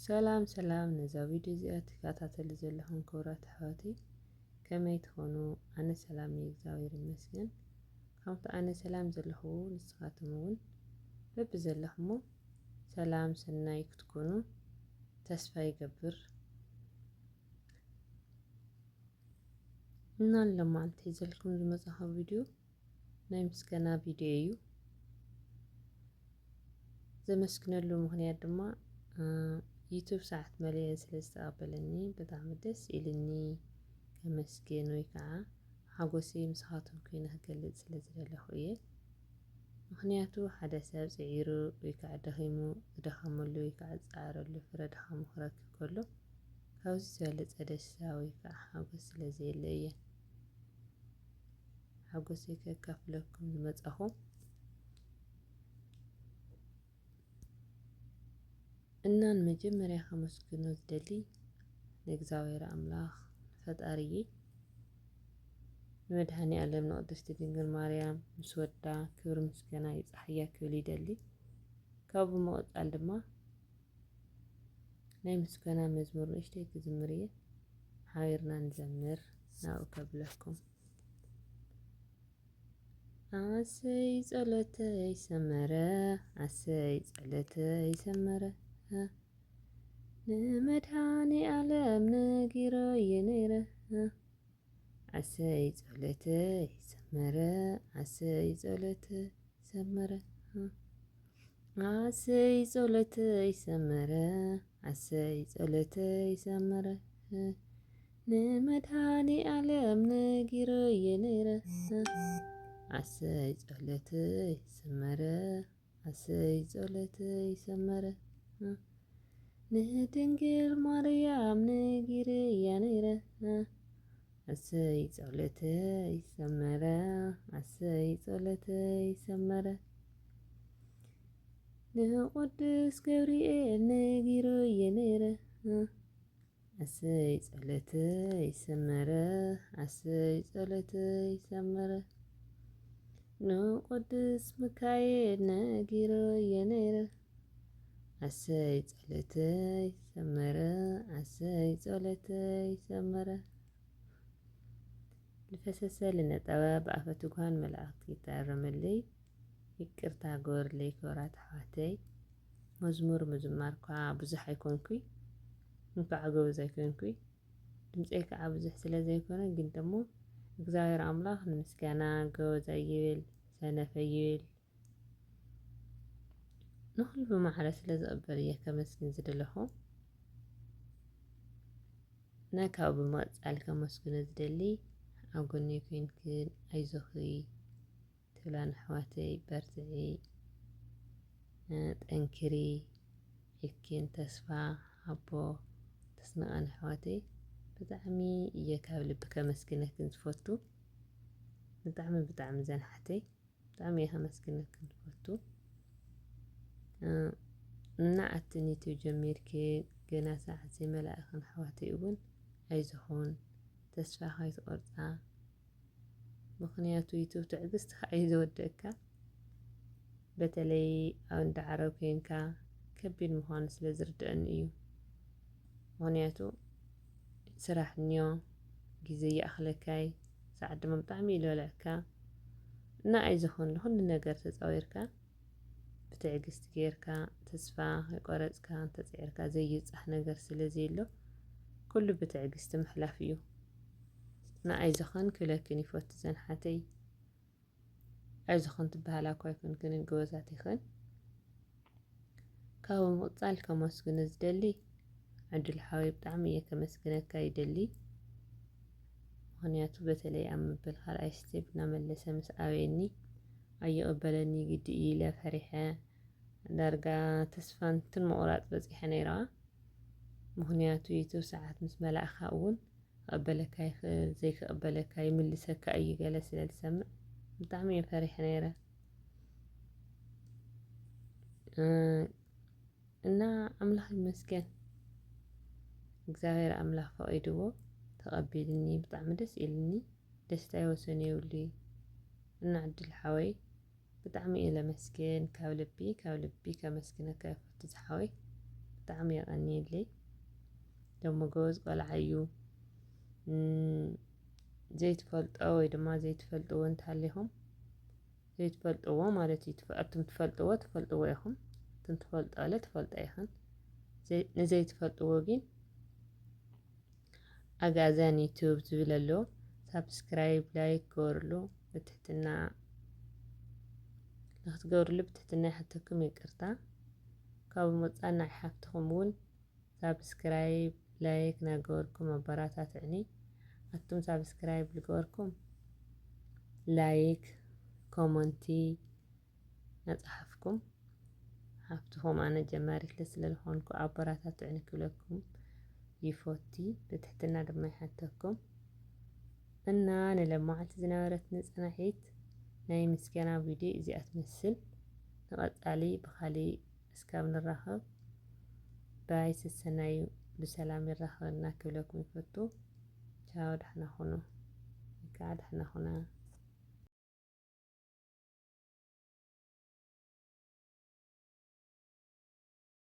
ሰላም ሰላም ነዛ ቪድዮ እዚኣ ትከታተሉ ዘለኹም ክቡራት ኣሕዋተይ ከመይ ትኾኑ? ኣነ ሰላም እየ እግዚአብሔር ይመስገን። ከምቲ ኣነ ሰላም ዘለኹ ንስኻትኩም እውን በብዘለኹሞ ሰላም ሰናይ ክትኮኑ ተስፋ ይገብር እና ለማዓልቲ ሒዘልኩም ዝመፅኹ ቪድዮ ናይ ምስጋና ቪድዮ እዩ። ዘመስግነሉ ምክንያት ድማ ዩቱብ ሰዓት መሊአ ስለ ዝተቐበለኒ ብጣዕሚ ደስ ኢሉኒ ከመስግን ወይ ከዓ ሓጎሰይ ምስኻቶም ኮይነ ክገልፅ ስለ ዝደለኹ እየ። ምክንያቱ ሓደ ሰብ ፅዒሩ ወይ ከዓ ደኺሙ ዝደኸመሉ ወይ ከዓ ዝፀዓረሉ ፍረ ድኻሙ ክረክብ ከሎ ካብዚ ዝበለፀ ደስታ ወይ ከዓ ሓጎስ ስለ ዘየለ እየ ሓጎሰይ ከካፍለኩም ዝመፀኹ። እና ንመጀመርያ ከመስግኖ ዝደሊ ንእግዚአብሔር ኣምላኽ ፈጣሪዬ ንመድሃኒኣለም ንቅድስቲ ድንግል ማርያም ምስ ወዳ ክብሪ ምስጋና ይብፃሕያ ክብል ይደሊ። ካብኡ ብምቕፃል ድማ ናይ ምስጋና መዝሙር ንእሽተይ ክዝምር እየ። ሓቢርና ንዘምር ናብኡ ከብለኩም። ኣሰይ ጸሎተይ ሰመረ ኣሰይ ጸሎተይ ሰመረ ንመድሃኒኣለም ነጊሮየ ነይረ ኣሰይ ጸሎተይ ሰመረ ኣሰይ ጸሎተይ ሰመረ ኣሰይ ጸሎተይ ሰመረ ኣሰይ ጸሎተይ ሰመረ ንመድሃኒኣለም ነጊሮየ ነይረ ኣሰይ ጸሎተይ ሰመረ ኣሰይ ጸሎተይ ሰመረ ንድንግል ማርያም ነጊረያ ነይረ ኣሰይ ጸሎተይ ሰመረ ኣሰይ ጸሎተይ ሰመረ ንቅዱስ ገብርኤል ነጊሮየ ነይረ ኣሰይ ጸሎተይ ሰመረ ኣሰይ ጸሎተይ ሰመረ ንቅዱስ ሚካኤል ነጊሮየ ነይረ ኣሰይ ጸሎተይ ሰመረ ኣሰይ ጸሎተይ ሰመረ ልፈሰሰ ልነጠበ ብኣፈ ትጉሃን መላእክቲ ይታረመለይ ይቅርታ ግበሩለይ ክቡራት ኣሕዋተይ። መዝሙር ምዝማር እኳ ብዙሕ ኣይኮንኩይ እንኳዕ ጎበዝ ኣይኮንኩይ ድምፀይ ከዓ ብዙሕ ስለ ዘይኮነ ግን ደሞ እግዚአብሔር ኣምላኽ ንምስጋና ጎበዝ ኣይብል ሰነፍ ኣይብል ንኩሉ ብማዕረ ስለ ዝቕበል እየ ከመስግን ዝደለኹ እና ካብኡ ብምቕፃል ከመስግኖ ዝደሊ ኣብ ጎነይ ኮንክን ኣይዞኺ ትብላን ኣሕዋተይ በርትዒ ጠንክሪ ይክን ተስፋ ኣቦ ተስንቐኒ ኣሕዋተይ ብጣዕሚ እየ ካብ ልቢ ከመስግነክን ዝፈቱ ብጣዕሚ ብጣዕሚ ዘንሕተይ ብጣዕሚ እየ ከመስግነክን ዝፈቱ እና ኣትኒ ዩቱብ ጀሚርክ ገና ሰዓት ዘይመልኣኽን ኣሕዋተይ እውን ኣይዞኹን ተስፋ ከይትቆርፃ ምክንያቱ ዩቱብ ትዕግስትኻ እዩ ዘወድአካ። በተለይ ኣብ እንዳዕሮ ኮንካ ከቢድ ምዃኑ ስለ ዝርድአኒ እዩ። ምክንያቱ ስራሕ እኒኦ ግዜ ይኣኽለካይ ሰዓት ድማ ብጣዕሚ እዩ ዝበልዐካ እና ኣይዞኹን ንኩሉ ነገር ተፃዊርካ ብትዕግስቲ ጌርካ ተስፋ ከይቆረፅካ እንተፅዒርካ ዘይብፃሕ ነገር ስለዘየሎ ኩሉ ብትዕግስቲ ምሕላፍ እዩ እና ኣይዞኽን ክብለክን ይፈቱ ዘንሓተይ ኣይዞኽን ትበሃላ እኳ ኣይኮንክን ጎበዛት ኢኽን። ካብኡ ብምቕፃል ከመስግኖ ዝደሊ ዕዱል ሓወይ ብጣዕሚ እየ ከመስግነካ ይደሊ። ምክንያቱ በተለይ ኣብ መበል 2ይ ስቴፕ እናመለሰ ምስ ኣበየኒ ኣይቕበለኒ ግድኢ ኢለ ፈሪሐ ዳርጋ ተስፋ እንትን ምቑራፅ በፂሐ ነይረ። ምክንያቱ ዩቱብ ሰዓት ምስ መላእኻ እውን ክቕበለካ ይኽእል ዘይክቕበለካ ይምልሰካ እዩ ገለ ስለ ዝሰምዕ ብጣዕሚ እየ ፈሪሐ ነይረ እና ኣምላኽ ይመስገን እግዚአብሔር ኣምላኽ ፈቒድዎ ተቐቢልኒ ብጣዕሚ ደስ ኢሉኒ ደስታየ ወሰን የብሉይ እና ዕዱል ሓወይ ብጣዕሚ እየ ለመስግን ካብ ልቢ ከመስግነካ ይፈቱ ዝሓወይ ብጣዕሚ የቀኒየለይ ደሞ ጎበዝ ቆልዓ እዩ ዘይትፈልጦ ወይ ድማ ዘይትፈልጥዎ እንተሃሊኹም ዘይትፈልጥዎ ማለት እዩ እቱም ትፈልጥዎ ትፈልጥዎ ኢኹም እቱም ትፈልጦለ ትፈልጦ ኢኹም ንዘይትፈልጥዎ ግን ኣጋዛን ዩቲዩብ ዝብል ኣሎ ሳብስክራይብ ላይክ ገበርሉ ብትሕትና ንኽትገብርሉ ብትሕትና ይሕተኩም ይቅርታ ካብኡ ወፃኢ ናይ ሓፍትኹም እውን ሳብስክራይብ ላይክ ናገበርኩም ኣበራታትዕኒ ኣቱም ሳብስክራይብ ዝገበርኩም ላይክ ኮመንቲ ነፃሕፍኩም ሓፍትኹም ኣነ ጀማሪት ስለዝኾንኩ ኣበራታትዕኒ ክብለኩም ይፎቲ ብትሕትና ድማ ይሓተኩም እና ንሎማዓልቲ ዝነበረትኒ ፅንሒት ናይ ምስጋና ቪድዮ እዚኣ ትመስል ንቐፃሊ ብኻሊእ እስካብ ንራኸብ ባይ ስሰናዩ ብሰላም ይራኸበና ክብለኩም ይፈቱ ቻው ደህና ሁኑ። ደህና ሁና